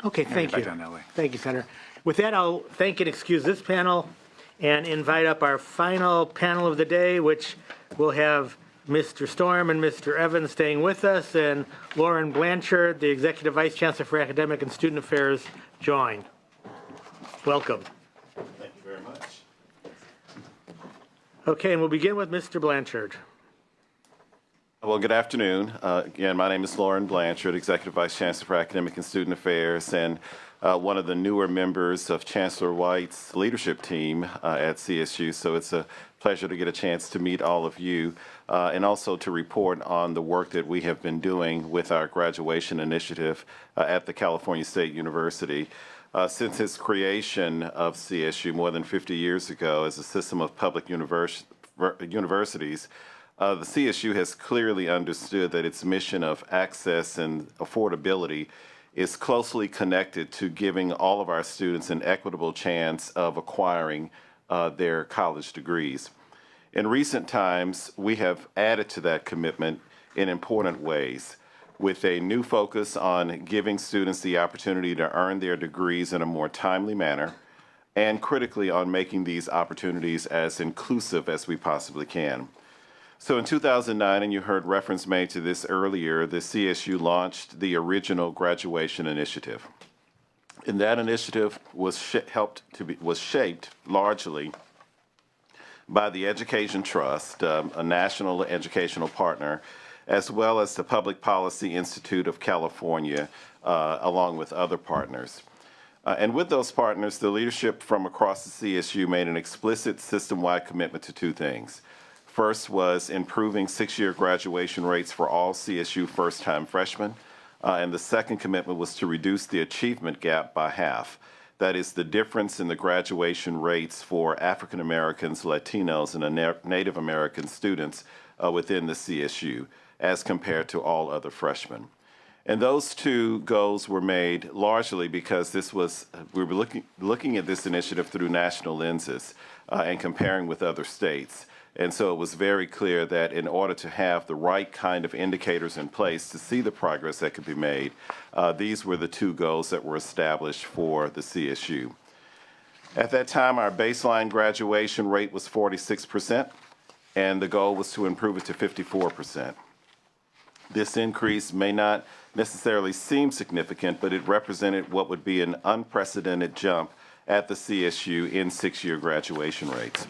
Okay, thank back you. down that way. Thank you, Senator. With that, I'll thank and excuse this panel and invite up our final panel of the day, which will have Mr. Storm and Mr. Evans staying with us, and Lauren Blanchard, the Executive Vice Chancellor for Academic and Student Affairs, join. Welcome. Thank you very much. Okay, and we'll begin with Mr. Blanchard. Well, good afternoon. Again, my name is Lauren Blanchard, Executive Vice Chancellor for Academic and Student Affairs, and one of the newer members of Chancellor White's leadership team at CSU. So it's a pleasure to get a chance to meet all of you and also to report on the work that we have been doing with our graduation initiative at the California State University. Since its creation of CSU more than 50 years ago as a system of public universities, the CSU has clearly understood that its mission of access and affordability is closely connected to giving all of our students an equitable chance of acquiring their college degrees. In recent times, we have added to that commitment in important ways, with a new focus on giving students the opportunity to earn their degrees in a more timely manner, and critically on making these opportunities as inclusive as we possibly can. So in 2009, and you heard reference made to this earlier, the CSU launched the original graduation initiative. And that initiative was shaped largely by the Education Trust, a national educational partner, as well as the Public Policy Institute of California, along with other partners. And with those partners, the leadership from across the CSU made an explicit system-wide commitment to two things. First was improving six-year graduation rates for all CSU first-time freshmen, and the second commitment was to reduce the achievement gap by half. That is the difference in the graduation rates for African Americans, Latinos, and Native American students within the CSU as compared to all other freshmen. And those two goals were made largely because we were looking at this initiative through national lenses and comparing with other states. And so it was very clear that in order to have the right kind of indicators in place to see the progress that could be made, these were the two goals that were established for the CSU. At that time, our baseline graduation rate was 46%, and the goal was to improve it to 54%. This increase may not necessarily seem significant, but it represented what would be an unprecedented jump at the CSU in six-year graduation rates.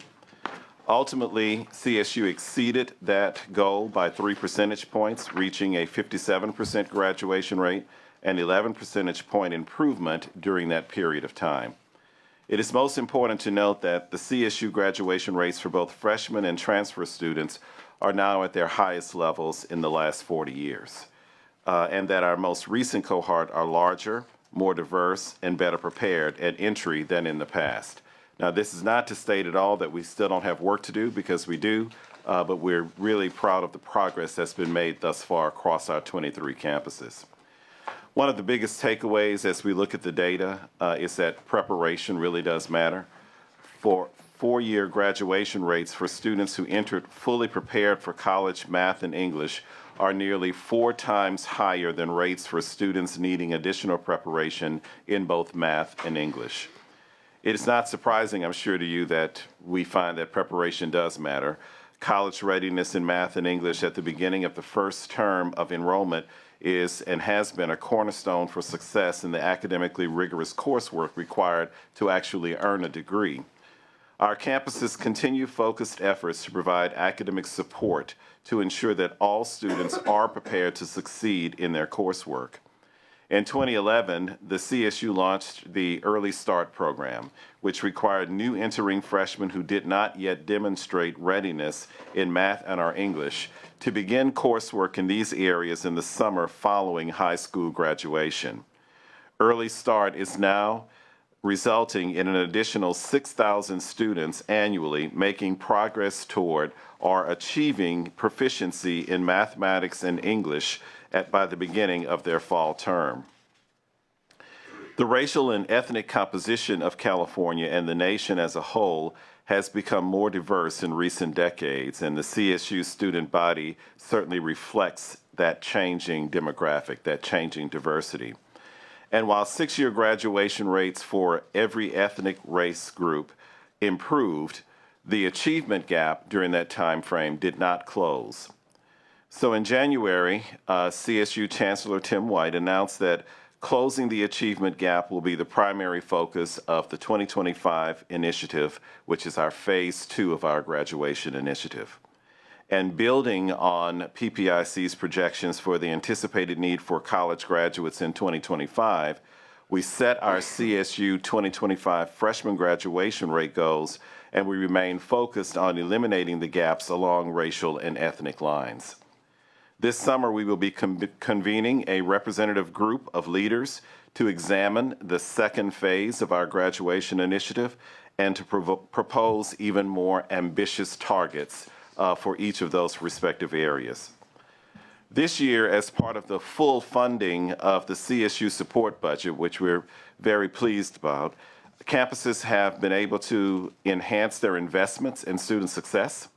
Ultimately, CSU exceeded that goal by 3 percentage points, reaching a 57% graduation rate and 11 percentage point improvement during that period of time. It is most important to note that the CSU graduation rates for both freshmen and transfer students are now at their highest levels in the last 40 years, and that our most recent cohort are larger, more diverse, and better prepared at entry than in the past. Now, this is not to state at all that we still don't have work to do, because we do, but we're really proud of the progress that's been made thus far across our 23 campuses. One of the biggest takeaways as we look at the data is that preparation really does matter. For four-year graduation rates for students who entered fully prepared for college math and English are nearly 4 times higher than rates for students needing additional preparation in both math and English. It is not surprising, I'm sure, to you that we find that preparation does matter. College readiness in math and English at the beginning of the first term of enrollment is and has been a cornerstone for success in the academically rigorous coursework required to actually earn a degree. Our campuses continue focused efforts to provide academic support to ensure that all students are prepared to succeed in their coursework. In 2011, the CSU launched the Early Start program, which required new entering freshmen who did not yet demonstrate readiness in math and or English to begin coursework in these areas in the summer following high school graduation. Early Start is now resulting in an additional 6,000 students annually making progress toward or achieving proficiency in mathematics and English by the beginning of their fall term. The racial and ethnic composition of California and the nation as a whole has become more diverse in recent decades, and the CSU student body certainly reflects that changing demographic, that changing diversity. And while six-year graduation rates for every ethnic race group improved, the achievement gap during that time frame did not close. So in January, CSU Chancellor Tim White announced that closing the achievement gap will be the primary focus of the 2025 initiative, which is our phase 2 of our graduation initiative. And building on PPIC's projections for the anticipated need for college graduates in 2025, we set our CSU 2025 freshman graduation rate goals, and we remain focused on eliminating the gaps along racial and ethnic lines. This summer, we will be convening a representative group of leaders to examine the second phase of our graduation initiative and to propose even more ambitious targets for each of those respective areas. This year, as part of the full funding of the CSU support budget, which we're very pleased about, campuses have been able to enhance their investments in student success.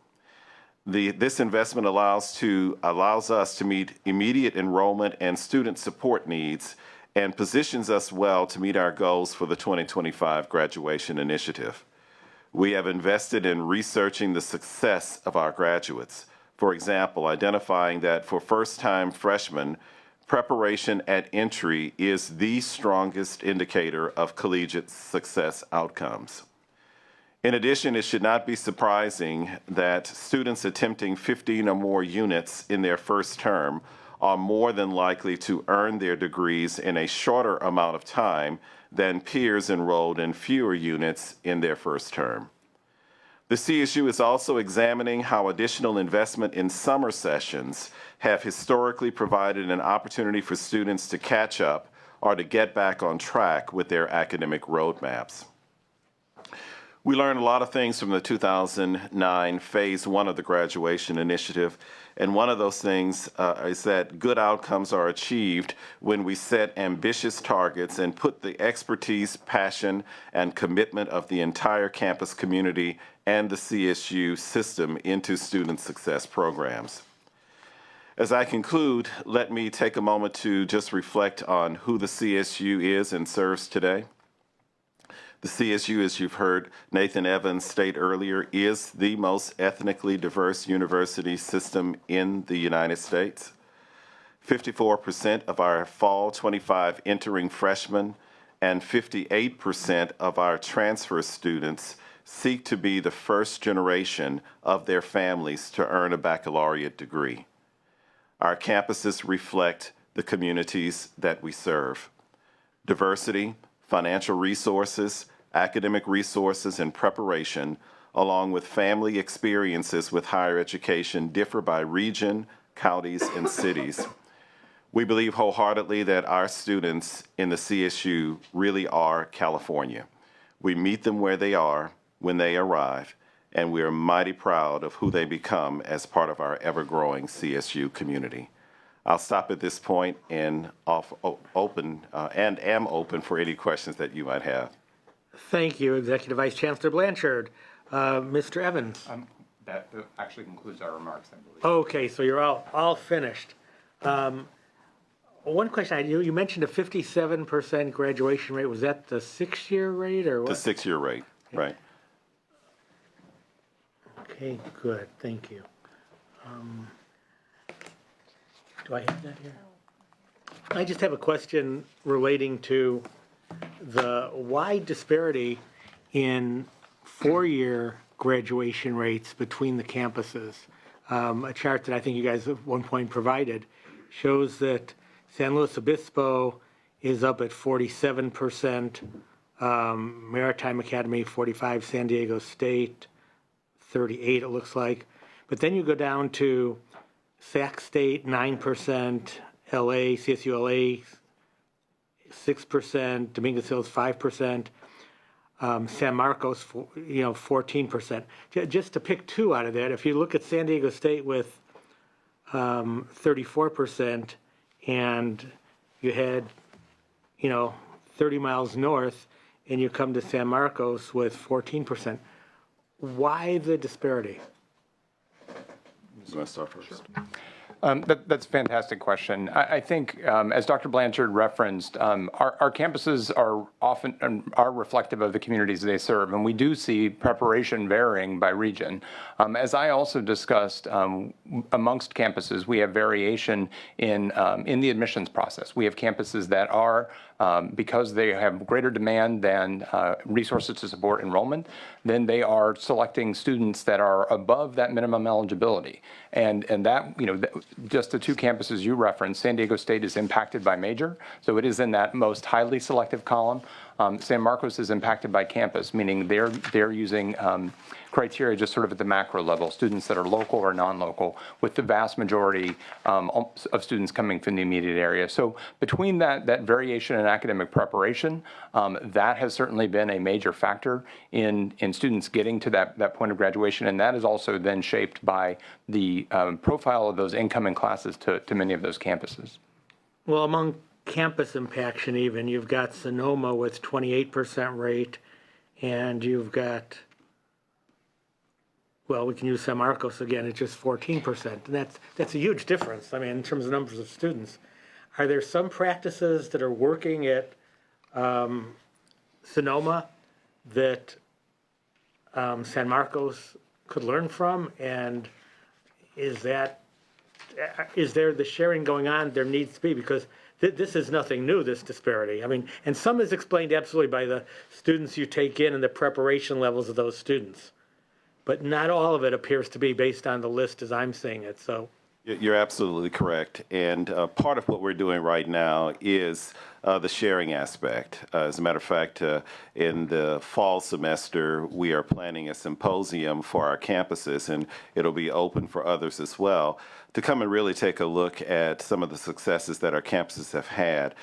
This investment allows us to meet immediate enrollment and student support needs and positions us well to meet our goals for the 2025 graduation initiative. We have invested in researching the success of our graduates. For example, identifying that for first-time freshmen, preparation at entry is the strongest indicator of collegiate success outcomes. In addition, it should not be surprising that students attempting 15 or more units in their first term are more than likely to earn their degrees in a shorter amount of time than peers enrolled in fewer units in their first term. The CSU is also examining how additional investment in summer sessions have historically provided an opportunity for students to catch up or to get back on track with their academic roadmaps. We learned a lot of things from the 2009 Phase 1 of the graduation initiative, and one of those things is that good outcomes are achieved when we set ambitious targets and put the expertise, passion, and commitment of the entire campus community and the CSU system into student success programs. As I conclude, let me take a moment to just reflect on who the CSU is and serves today. The CSU, as you've heard Nathan Evans state earlier, is the most ethnically diverse university system in the United States. 54% of our fall 25 entering freshmen and 58% of our transfer students seek to be the first generation of their families to earn a baccalaureate degree. Our campuses reflect the communities that we serve. Diversity, financial resources, academic resources, and preparation, along with family experiences with higher education, differ by region, counties, and cities. We believe wholeheartedly that our students in the CSU really are California. We meet them where they are when they arrive, and we are mighty proud of who they become as part of our ever-growing CSU community. I'll stop at this point and am open for any questions that you might have. Thank you, Executive Vice Chancellor Blanchard. Mr. Evans? That actually concludes our remarks, I believe. Okay, so you're all finished. One question you mentioned a 57% graduation rate. Was that the 6-year rate or what? The 6-year rate, right. Okay, good, thank you. Do I have that here? I just have a question relating to the wide disparity in 4-year graduation rates between the campuses. A chart that I think you guys at one point provided shows that San Luis Obispo is up at 47%, Maritime Academy 45%, San Diego State 38%, it looks like. But then you go down to Sac State 9%, LA, CSU LA 6%, Dominguez Hills 5%, San Marcos 14%. Just to pick two out of that, if you look at San Diego State with 34%, and you head 30 miles north, and you come to San Marcos with 14%. Why the disparity? Who's going to start first? That's a fantastic question. I think, as Dr. Blanchard referenced, our campuses are often are reflective of the communities they serve, and we do see preparation varying by region. As I also discussed, amongst campuses, we have variation in the admissions process. We have campuses that are, because they have greater demand than resources to support enrollment, then they are selecting students that are above that minimum eligibility. And that, just the two campuses you referenced, San Diego State is impacted by major, so it is in that most highly selective column. San Marcos is impacted by campus, meaning they're using criteria just sort of at the macro level, students that are local or non-local, with the vast majority of students coming from the immediate area. So between that variation in academic preparation, that has certainly been a major factor in students getting to that point of graduation, and that is also then shaped by the profile of those incoming classes to many of those campuses. Well, among campus impaction even, you've got Sonoma with 28% rate, and you've got, well, we can use San Marcos again, it's just 14%. And that's a huge difference, I mean, in terms of numbers of students. Are there some practices that are working at Sonoma that San Marcos could learn from? And is there the sharing going on there needs to be? Because this is nothing new, this disparity. I mean, and some is explained absolutely by the students you take in and the preparation levels of those students. But not all of it appears to be based on the list as I'm seeing it, so. You're absolutely correct. And part of what we're doing right now is the sharing aspect. As a matter of fact, in the fall semester, we are planning a symposium for our campuses, and it'll be open for others as well, to come and really take a look at some of the successes that our campuses have had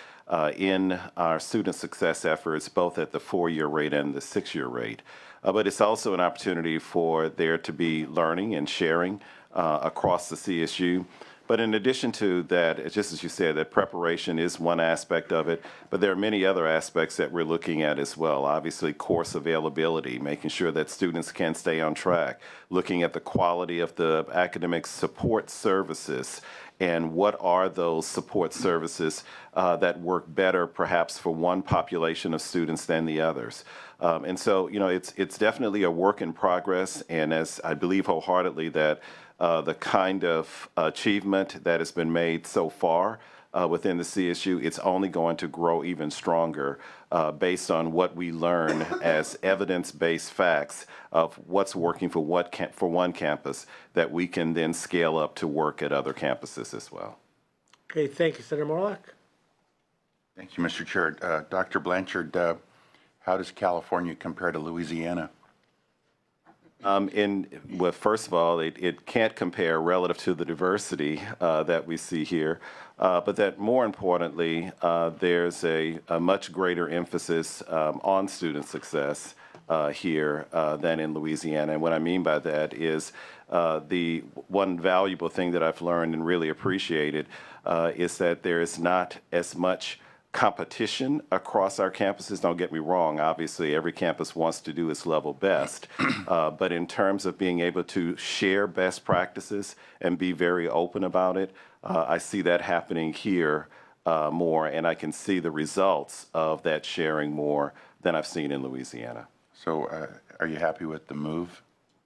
in our student success efforts, both at the 4-year rate and the 6-year rate. But it's also an opportunity for there to be learning and sharing across the CSU. But in addition to that, just as you said, that preparation is one aspect of it, but there are many other aspects that we're looking at as well. Obviously, course availability, making sure that students can stay on track, looking at the quality of the academic support services, and what are those support services that work better perhaps for one population of students than the others. And so, it's definitely a work in progress, and as I believe wholeheartedly that the kind of achievement that has been made so far within the CSU, it's only going to grow even stronger based on what we learn as evidence-based facts of what's working for one campus that we can then scale up to work at other campuses as well. Okay, thank you, Senator Morlock. Thank you, Mr. Chair. Dr. Blanchard, how does California compare to Louisiana? Well, first of all, it can't compare relative to the diversity that we see here, but that more importantly, there's a much greater emphasis on student success here than in Louisiana. And what I mean by that is the one valuable thing that I've learned and really appreciated is that there is not as much competition across our campuses. Don't get me wrong, obviously every campus wants to do its level best, but in terms of being able to share best practices and be very open about it, I see that happening here more, and I can see the results of that sharing more than I've seen in Louisiana. So are you happy with the move?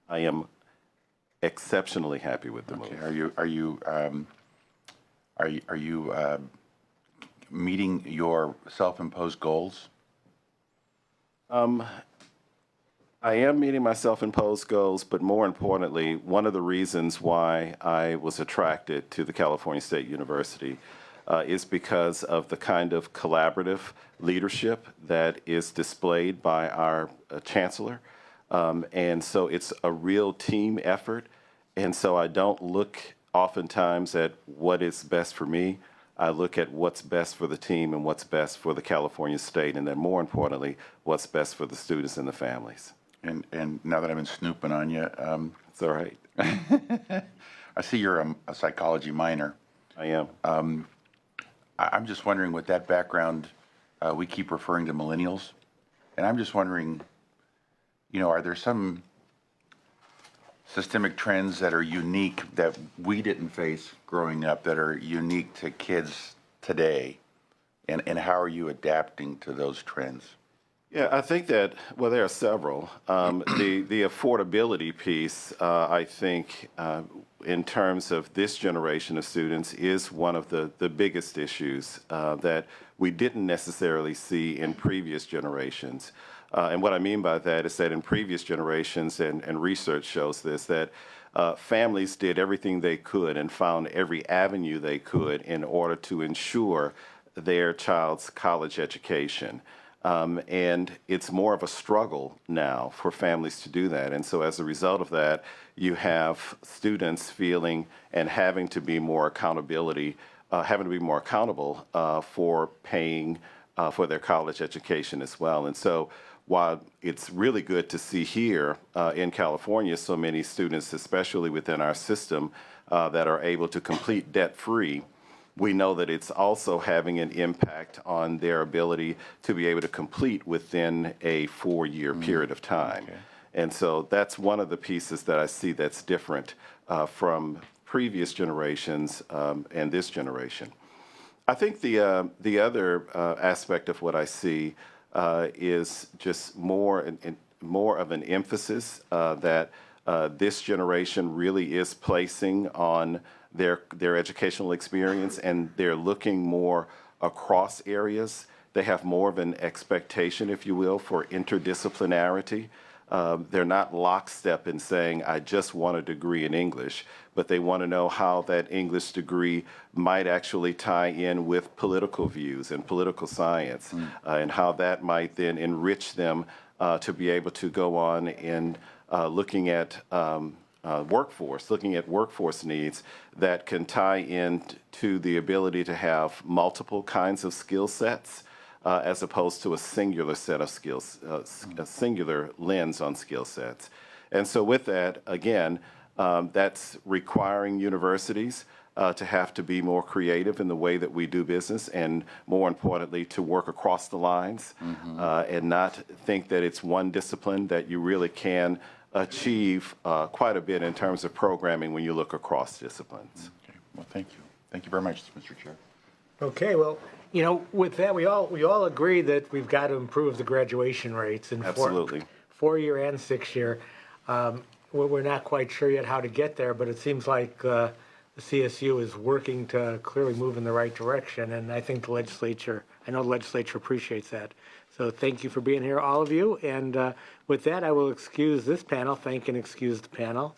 I am exceptionally happy with the move. Are you meeting your self-imposed goals? I am meeting my self-imposed goals, but more importantly, one of the reasons why I was attracted to the California State University is because of the kind of collaborative leadership that is displayed by our chancellor. And so it's a real team effort. And so I don't look oftentimes at what is best for me. I look at what's best for the team and what's best for the California State, and then more importantly, what's best for the students and the families. And now that I've been snooping on you, It's all right. I see you're a psychology minor. I am. I'm just wondering, with that background, we keep referring to millennials, and I'm just wondering, are there some systemic trends that are unique that we didn't face growing up that are unique to kids today? And how are you adapting to those trends? Yeah, I think that, well, there are several. The affordability piece, I think, in terms of this generation of students, is one of the biggest issues that we didn't necessarily see in previous generations. And what I mean by that is that in previous generations, and research shows this, that families did everything they could and found every avenue they could in order to ensure their child's college education. And it's more of a struggle now for families to do that. And so as a result of that, you have students feeling and having to be more accountable for paying for their college education as well. And so while it's really good to see here in California so many students, especially within our system, that are able to complete debt-free, we know that it's also having an impact on their ability to be able to complete within a 4-year period of time. Okay. And so that's one of the pieces that I see that's different from previous generations and this generation. I think the other aspect of what I see is just more of an emphasis that this generation really is placing on their educational experience, and they're looking more across areas. They have more of an expectation, if you will, for interdisciplinarity. They're not lockstep in saying, I just want a degree in English, but they want to know how that English degree might actually tie in with political views and political science, and how that might then enrich them to be able to go on in looking at workforce needs that can tie in to the ability to have multiple kinds of skill sets as opposed to a singular set of skills, a singular lens on skill sets. And so with that, again, that's requiring universities to have to be more creative in the way that we do business, and more importantly, to work across the lines and not think that it's one discipline, that you really can achieve quite a bit in terms of programming when you look across disciplines. Okay. Well, thank you. Thank you very much, Mr. Chair. Okay, well, you know, with that, we all agree that we've got to improve the graduation rates in Absolutely. 4-year and 6-year. We're not quite sure yet how to get there, but it seems like the CSU is working to clearly move in the right direction, and I think I know the legislature appreciates that. So thank you for being here, all of you. And with that, I will excuse this panel, thank and excuse the panel.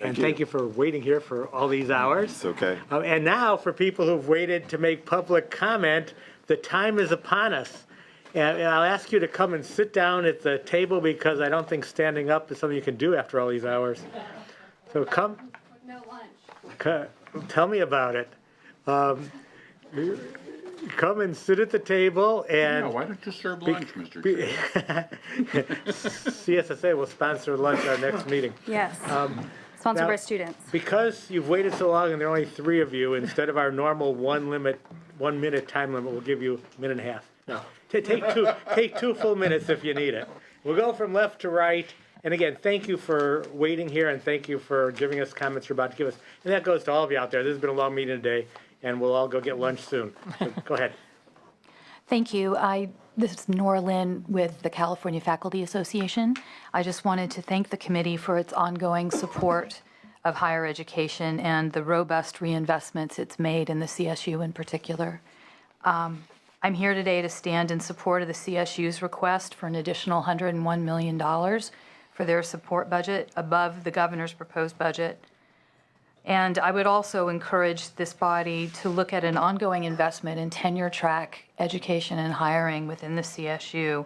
And thank you for waiting here for all these hours. It's okay. And now, for people who've waited to make public comment, the time is upon us. And I'll ask you to come and sit down at the table, because I don't think standing up is something you can do after all these hours. So come. No lunch. Tell me about it. Come and sit at the table and... Yeah, why don't you serve lunch, Mr. Chair? CSSA will sponsor lunch our next meeting. Yes. Sponsored now, by students. Because you've waited so long and there are only 3 of you, instead of our normal 1 minute time limit, we'll give you a minute and a half. No, take 2 full minutes if you need it. We'll go from left to right. And again, thank you for waiting here, and thank you for giving us comments you're about to give us. And that goes to all of you out there. This has been a long meeting today, and we'll all go get lunch soon. So go ahead. Thank you. This is Nora Lynn with the California Faculty Association. I just wanted to thank the committee for its ongoing support of higher education and the robust reinvestments it's made in the CSU in particular. I'm here today to stand in support of the CSU's request for an additional $101 million for their support budget above the governor's proposed budget. And I would also encourage this body to look at an ongoing investment in tenure track education and hiring within the CSU.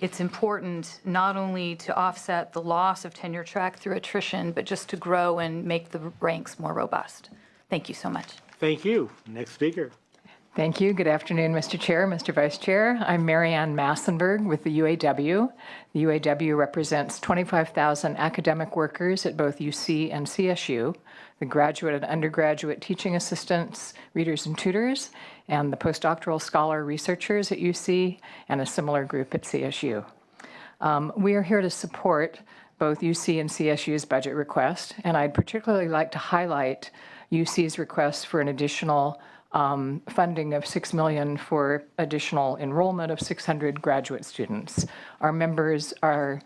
It's important not only to offset the loss of tenure track through attrition, but just to grow and make the ranks more robust. Thank you so much. Thank you. Next speaker. Thank you. Good afternoon, Mr. Chair, Mr. Vice Chair. I'm Marianne Massenberg with the UAW. The UAW represents 25,000 academic workers at both UC and CSU, the graduate and undergraduate teaching assistants, readers and tutors, and the postdoctoral scholar researchers at UC, and a similar group at CSU. We are here to support both UC and CSU's budget request, and I'd particularly like to highlight UC's request for an additional funding of $6 million for additional enrollment of 600 graduate students. Our members are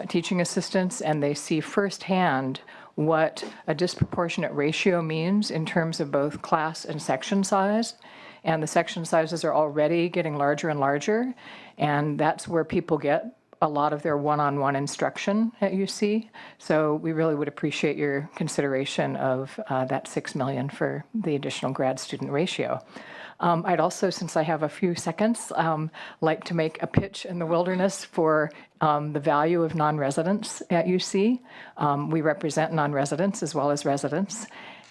teaching assistants, and they see firsthand what a disproportionate ratio means in terms of both class and section size. And the section sizes are already getting larger and larger, and that's where people get a lot of their one-on-one instruction at UC. So we really would appreciate your consideration of that $6 million for the additional grad student ratio. I'd also, since I have a few seconds, like to make a pitch in the wilderness for the value of non-residents at UC. We represent non-residents as well as residents,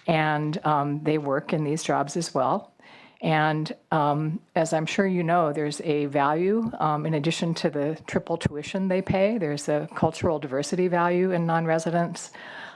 and they work in these jobs as well. And as I'm sure you know, there's a value, in addition to the triple tuition they pay, there's a cultural diversity value in non-residents.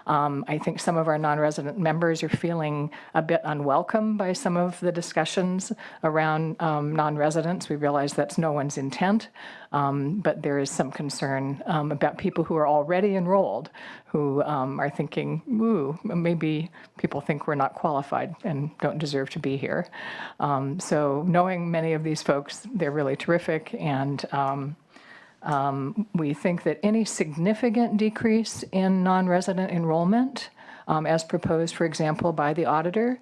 I think some of our non-resident members are feeling a bit unwelcome by some of the discussions around non-residents. We realize that's no one's intent, but there is some concern about people who are already enrolled who are thinking, ooh, maybe people think we're not qualified and don't deserve to be here. So knowing many of these folks, they're really terrific, and we think that any significant decrease in non-resident enrollment, as proposed, for example, by the auditor,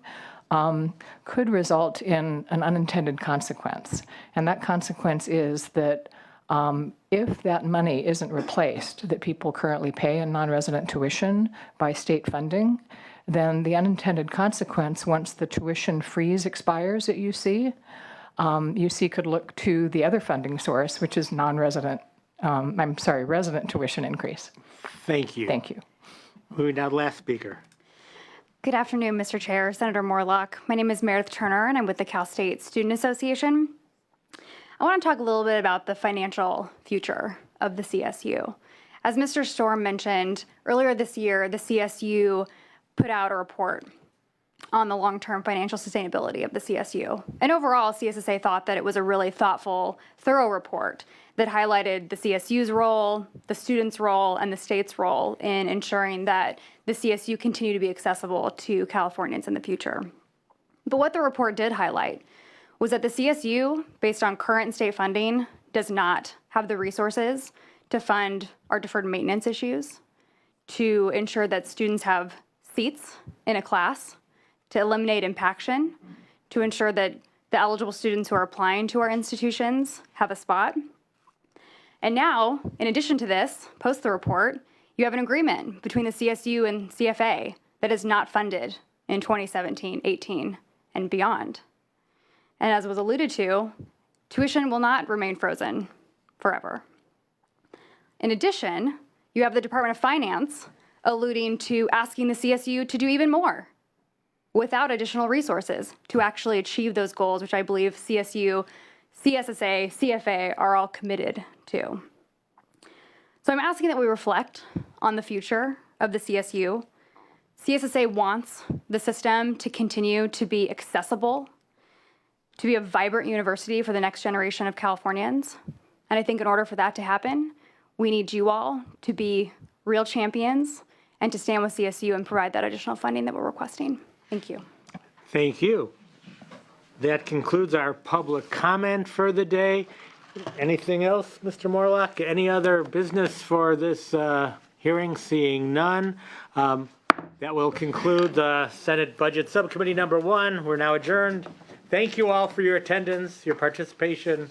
could result in an unintended consequence. And that consequence is that if that money isn't replaced that people currently pay in non-resident tuition by state funding, then the unintended consequence, once the tuition freeze expires at UC, UC could look to the other funding source, which is resident tuition increase. Thank you. Thank you. Moving now to the last speaker. Good afternoon, Mr. Chair, Senator Morlock. My name is Meredith Turner, and I'm with the Cal State Student Association. I want to talk a little bit about the financial future of the CSU. As Mr. Storm mentioned, earlier this year, the CSU put out a report on the long-term financial sustainability of the CSU. And overall, CSSA thought that it was a really thoughtful, thorough report that highlighted the CSU's role, the students' role, and the state's role in ensuring that the CSU continue to be accessible to Californians in the future. But what the report did highlight was that the CSU, based on current state funding, does not have the resources to fund our deferred maintenance issues, to ensure that students have seats in a class, to eliminate impaction, to ensure that the eligible students who are applying to our institutions have a spot. And now, in addition to this, post the report, you have an agreement between the CSU and CFA that is not funded in 2017, 18, and beyond. And as was alluded to, tuition will not remain frozen forever. In addition, you have the Department of Finance alluding to asking the CSU to do even more without additional resources to actually achieve those goals, which I believe CSU, CSSA, CFA are all committed to. So I'm asking that we reflect on the future of the CSU. CSSA wants the system to continue to be accessible, to be a vibrant university for the next generation of Californians. And I think in order for that to happen, we need you all to be real champions and to stand with CSU and provide that additional funding that we're requesting. Thank you. Thank you. That concludes our public comment for the day. Anything else, Mr. Morlock? Any other business for this hearing? Seeing none. That will conclude the Senate Budget Subcommittee number 1. We're now adjourned. Thank you all for your attendance, your participation.